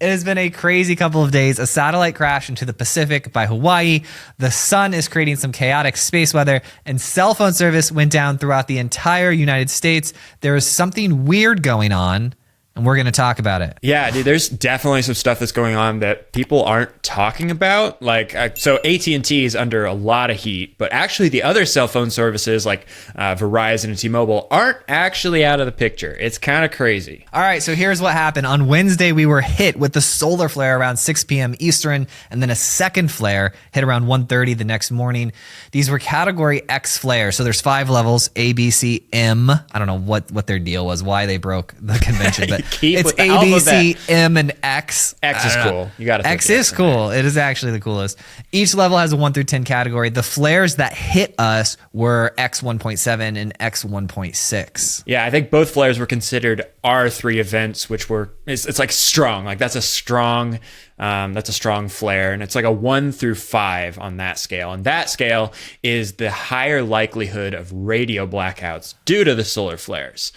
It has been a crazy couple of days. A satellite crash into the Pacific by Hawaii. The sun is creating some chaotic space weather, and cell phone service went down throughout the entire United States. There is something weird going on, and we're going to talk about it. Yeah, dude, there's definitely some stuff that's going on that people aren't talking about. Like, so AT&T is under a lot of heat, but actually the other cell phone services like Verizon and T-Mobile aren't actually out of the picture. It's kind of crazy. All right, so here's what happened. On Wednesday, we were hit with the solar flare around 6 p.m. Eastern, and then a second flare hit around 1:30 the next morning. These were Category X flares. So there's 5 levels, A, B, C, M. I don't know what their deal was, why they broke the convention, but it's A, B, C, M, and X. X is cool. You got to. X is cool. It is actually the coolest. Each level has a 1 through 10 category. The flares that hit us were X 1.7 and X 1.6. Yeah, I think both flares were considered R3 events, which were it's like strong. Like that's a strong flare, and it's like a 1 through 5 on that scale. And that scale is the higher likelihood of radio blackouts due to the solar flares.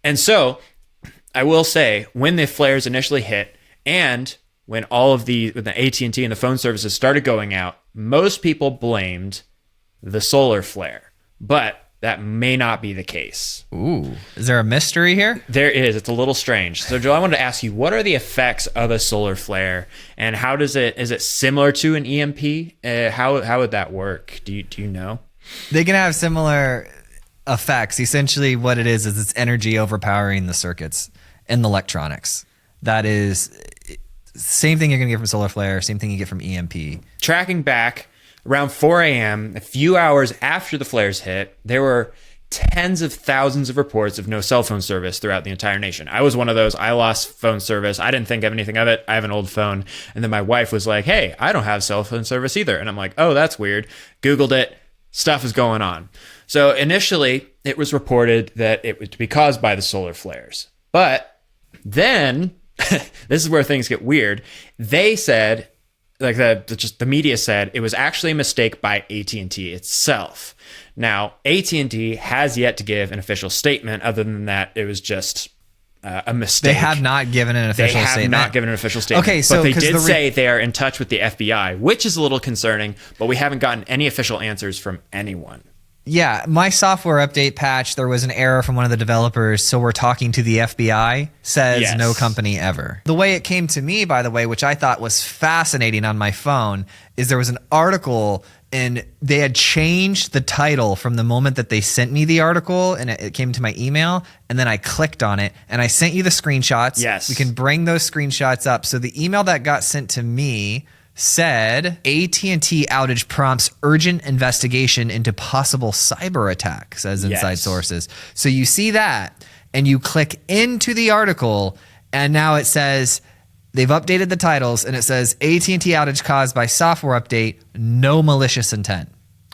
And so I will say, when the flares initially hit and when all of the AT&T and the phone services started going out, most people blamed the solar flare. But that may not be the case. Ooh. Is there a mystery here? There is. It's a little strange. So, Joel, I wanted to ask you, what are the effects of a solar flare, and how is it similar to an EMP? How would that work? Do you know? They can have similar effects. Essentially, what it is it's energy overpowering the circuits and the electronics. That is same thing you're going to get from solar flare, same thing you get from EMP. Tracking back around 4 a.m., a few hours after the flares hit, there were tens of thousands of reports of no cell phone service throughout the entire nation. I was one of those. I lost phone service. I didn't think of anything of it. I have an old phone. And then my wife was like, hey, I don't have cell phone service either. And I'm like, oh, that's weird. Googled it. Stuff is going on. So initially, it was reported that it would be caused by the solar flares. But then, this is where things get weird. They said, like the media said, it was actually a mistake by AT&T itself. Now, AT&T has yet to give an official statement. Other than that, it was just a mistake. They have not given an official statement. They have not given an official statement. Okay, so but they did say they are in touch with the FBI, which is a little concerning. But we haven't gotten any official answers from anyone. Yeah, my software update patch, there was an error from one of the developers, so we're talking to the FBI, says Yes. No company ever. The way it came to me, by the way, which I thought was fascinating on my phone, is there was an article and they had changed the title from the moment that they sent me the article and it came to my email, and then I clicked on it and I sent you the screenshots. Yes. We can bring those screenshots up. So the email that got sent to me said AT&T outage prompts urgent investigation into possible cyber attack, says Inside Yes. Sources. So you see that and you click into the article and now it says they've updated the titles and it says AT&T outage caused by software update, no malicious intent.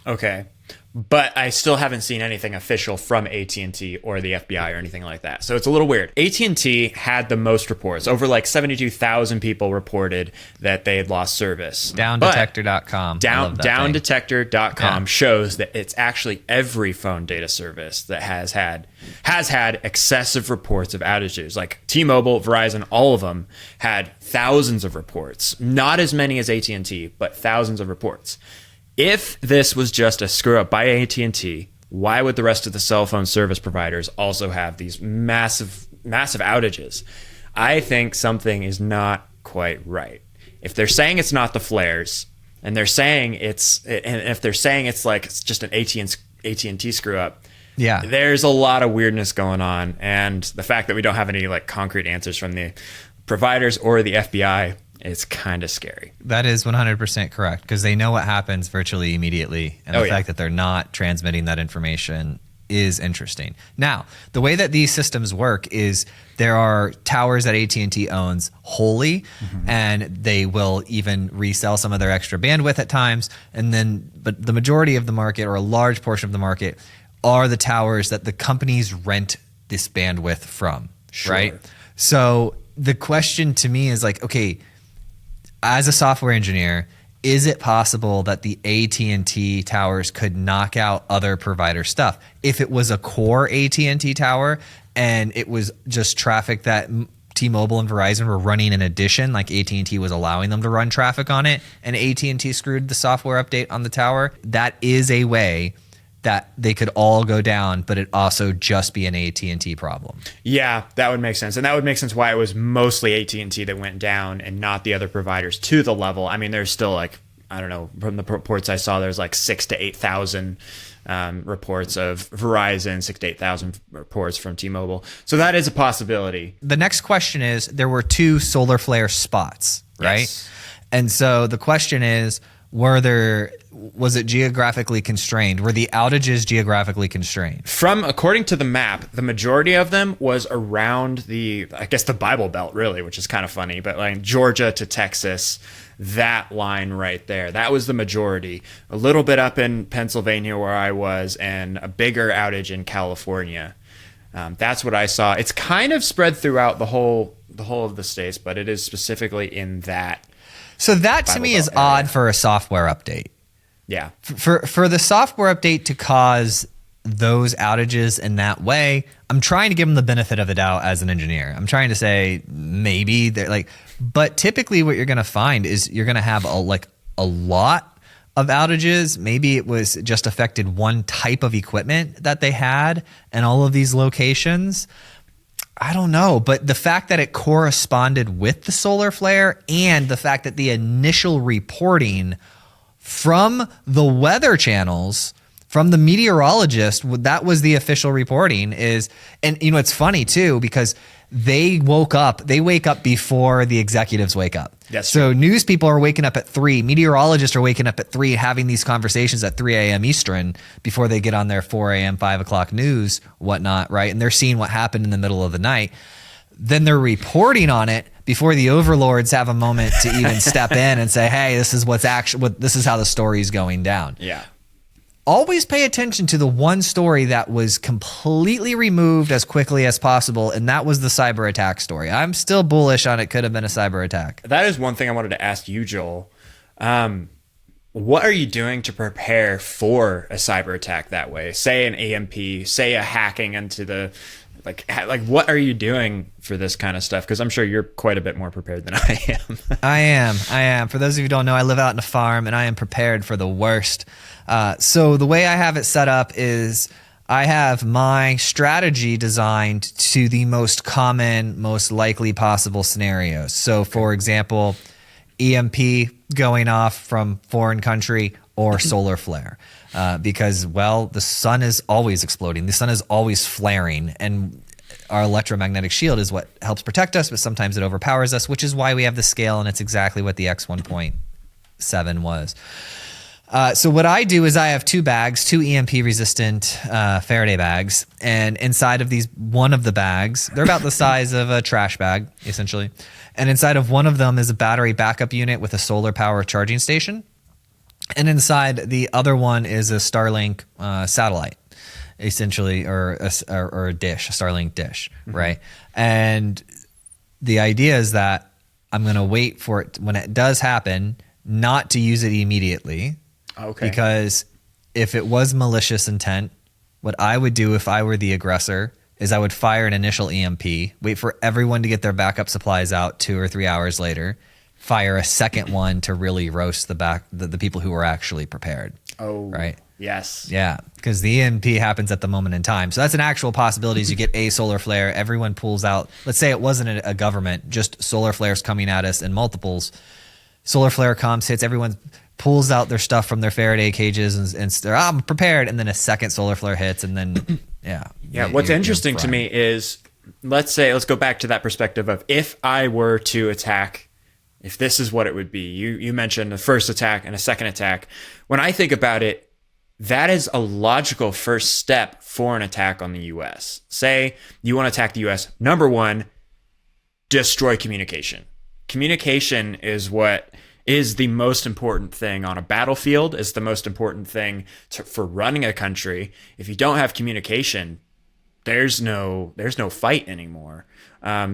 Okay. But I still haven't seen anything official from AT&T or the FBI or anything like that. So it's a little weird. AT&T had the most reports. Over like 72,000 people reported that they had lost service. Downdetector.com. Downdetector.com shows that it's actually every phone data service that has had excessive reports of outages. Like T-Mobile, Verizon, all of them had thousands of reports. Not as many as AT&T, but thousands of reports. If this was just a screw up by AT&T, why would the rest of the cell phone service providers also have these massive outages? I think something is not quite right. If they're saying it's not the flares, and if they're saying it's like it's just an AT&T screw up, yeah, there's a lot of weirdness going on, and the fact that we don't have any like concrete answers from the providers or the FBI. It's kind of scary. That is 100% correct because they know what happens virtually immediately. And the fact that they're not transmitting that information is interesting. Now, the way that these systems work is there are towers that AT&T owns wholly, and they will even resell some of their extra bandwidth at times. But the majority of the market, or a large portion of the market, are the towers that the companies rent this bandwidth from, right? So the question to me is like, okay, as a software engineer, is it possible that the AT&T towers could knock out other provider stuff? If it was a core AT&T tower and it was just traffic that T-Mobile and Verizon were running in addition, like AT&T was allowing them to run traffic on it, and AT&T screwed the software update on the tower, that is a way that they could all go down, but it also just be an AT&T problem. Yeah, that would make sense. And that would make sense why it was mostly AT&T that went down and not the other providers to the level. I mean, there's still like, I don't know, from the reports I saw, there's like 6,000 to 8,000 reports of Verizon, 6,000 to 8,000 reports from T-Mobile. So that is a possibility. The next question is, there were 2 solar flare spots, right? Yes. And so the question is, was it geographically constrained? Were the outages geographically constrained? According to the map, the majority of them was around the Bible Belt, really, which is kind of funny, but like Georgia to Texas, that line right there, that was the majority. A little bit up in Pennsylvania where I was, and a bigger outage in California. That's what I saw. It's kind of spread throughout the whole of the states, but it is specifically in that. So that to me is odd for a software update. Yeah. For the software update to cause those outages in that way, I'm trying to give them the benefit of the doubt as an engineer. I'm trying to say maybe they're like, but typically what you're going to find is you're going to have a lot of outages. Maybe it was just affected one type of equipment that they had in all of these locations. I don't know, but the fact that it corresponded with the solar flare and the fact that the initial reporting from the weather channels, from the meteorologist, that was the official reporting is, and you know, it's funny too, because they wake up before the executives wake up. That's so true. News people are waking up at 3, meteorologists are waking up at 3, having these conversations at 3 a.m. Eastern before they get on their 4 a.m., 5 o'clock news, whatnot, right? And they're seeing what happened in the middle of the night. Then they're reporting on it before the overlords have a moment to even step in and say, hey, this is this is how the story's going down. Yeah. Always pay attention to the one story that was completely removed as quickly as possible, and that was the cyber attack story. I'm still bullish on it could have been a cyber attack. That is one thing I wanted to ask you, Joel. What are you doing to prepare for a cyber attack that way? Say an EMP, say a hacking into the like what are you doing for this kind of stuff? Because I'm sure you're quite a bit more prepared than I am. I am. For those of you who don't know, I live out in a farm, and I am prepared for the worst. So the way I have it set up is I have my strategy designed to the most common, most likely possible scenarios. So for example, EMP going off from foreign country or solar flare. Because, well, the sun is always exploding. The sun is always flaring, and our electromagnetic shield is what helps protect us, but sometimes it overpowers us, which is why we have the scale, and it's exactly what the X1.7 was. So what I do is I have 2 bags, 2 EMP resistant Faraday bags, and inside of one of the bags, they're about the size of a trash bag, essentially. And inside of one of them is a battery backup unit with a solar power charging station. And inside the other one is a Starlink satellite, essentially, or a dish, a Starlink dish, right? And the idea is that I'm going to wait for it when it does happen, not to use it immediately. Okay. Because if it was malicious intent, what I would do if I were the aggressor is I would fire an initial EMP, wait for everyone to get their backup supplies out 2 or 3 hours later, fire a second one to really roast the people who were actually prepared. Oh, right. Yes. Yeah, because the EMP happens at the moment in time. So that's an actual possibility is you get a solar flare, everyone pulls out. Let's say it wasn't a government, just solar flares coming at us in multiples. Solar flare comes, hits, everyone pulls out their stuff from their Faraday cages and they're, I'm prepared. And then a second solar flare hits and then, yeah. Yeah, what's interesting to me is, let's go back to that perspective of if I were to attack, if this is what it would be. You mentioned a first attack and a second attack. When I think about it, that is a logical first step for an attack on the U.S. Say you want to attack the U.S. Number 1, destroy communication. Communication is what is the most important thing on a battlefield, is the most important thing for running a country. If you don't have communication, there's no fight anymore.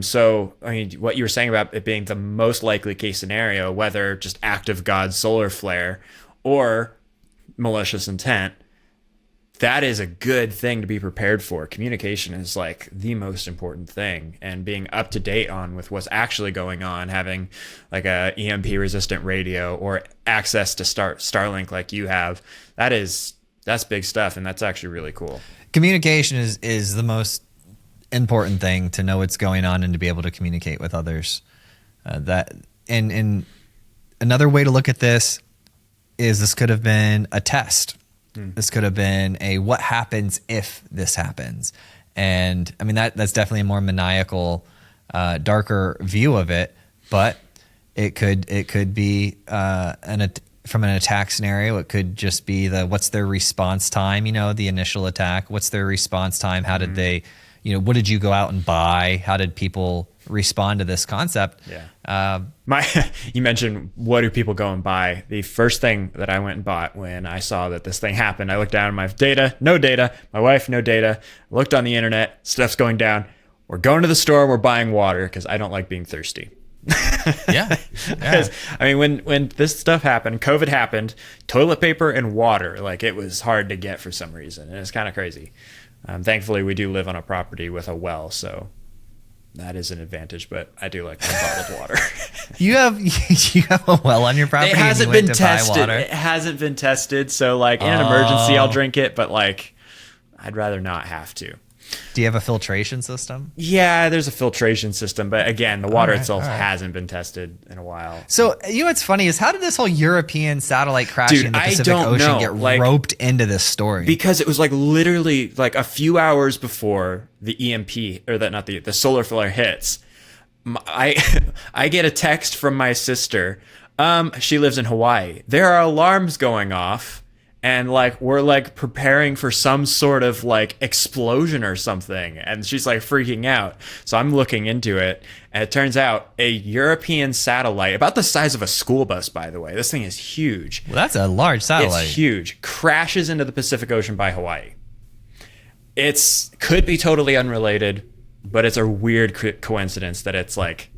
So, I mean, what you were saying about it being the most likely case scenario, whether just act of God solar flare or malicious intent, that is a good thing to be prepared for. Communication is like the most important thing, and being up to date on with what's actually going on, having like a EMP resistant radio or access to Starlink like you have, that's big stuff, and that's actually really cool. Communication is the most important thing, to know what's going on and to be able to communicate with others. And another way to look at this is this could have been a test. This could have been a what happens if this happens. And I mean, that's definitely a more maniacal, darker view of it, but it could be from an attack scenario. It could just be what's their response time, the initial attack, what's their response time? How did they, what did you go out and buy? How did people respond to this concept? Yeah. You mentioned what do people go and buy? The first thing that I went and bought when I saw that this thing happened, I looked down at my data, no data. My wife, no data. Looked on the internet, stuff's going down. We're going to the store. We're buying water because I don't like being thirsty. Yeah. I mean, when this stuff happened, COVID happened, toilet paper and water, like it was hard to get for some reason, and it's kind of crazy. Thankfully, we do live on a property with a well, so that is an advantage, but I do like bottled water. You have a well on your property. It hasn't been tested. It hasn't been tested. So like in an emergency, I'll drink it, but like I'd rather not have to. Do you have a filtration system? Yeah, there's a filtration system, but again, the water itself hasn't been tested in a while. So what's funny is, how did this whole European satellite crashing in the Pacific Ocean get roped into this story? Because it was like literally like a few hours before the EMP, or the solar flare hits. I get a text from my sister. She lives in Hawaii. There are alarms going off. And like we're like preparing for some sort of like explosion or something, and she's like freaking out. So I'm looking into it, and it turns out a European satellite, about the size of a school bus, by the way. This thing is huge. Well, that's a large satellite. It's huge. Crashes into the Pacific Ocean by Hawaii. Could be totally unrelated, but it's a weird coincidence that it's like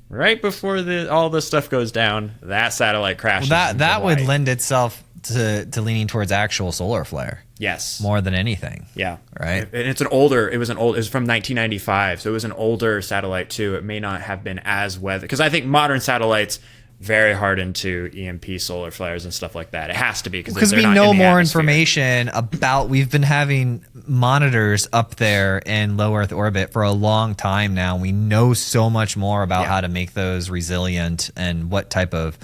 right before all this stuff goes down, that satellite crashes. Well, that would lend itself to leaning towards actual solar flare. Yes. More than anything. Yeah. Right. And it was from 1995. So it was an older satellite too. It may not have been as weathered, because I think modern satellites very hardened to EMP solar flares and stuff like that. It has to be, because we know more information about. We've been having monitors up there in low Earth orbit for a long time now. We know so much more about how to make those resilient and what type of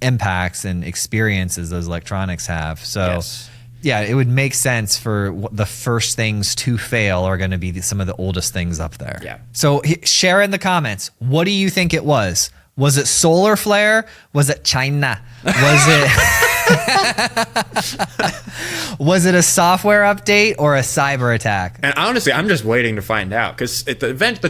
impacts and experiences those electronics have. So yeah, it would make sense for the first things to fail are going to be some of the oldest things up there. Yeah. So share in the comments, what do you think it was? Was it solar flare? Was it China? Was it a software update or a cyber attack? And honestly, I'm just waiting to find out, because the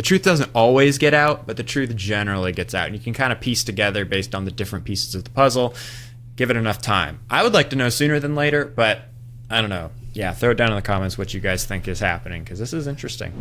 truth doesn't always get out, but the truth generally gets out, and you can kind of piece together based on the different pieces of the puzzle. Give it enough time. I would like to know sooner than later, but I don't know. Yeah, throw it down in the comments what you guys think is happening, because this is interesting.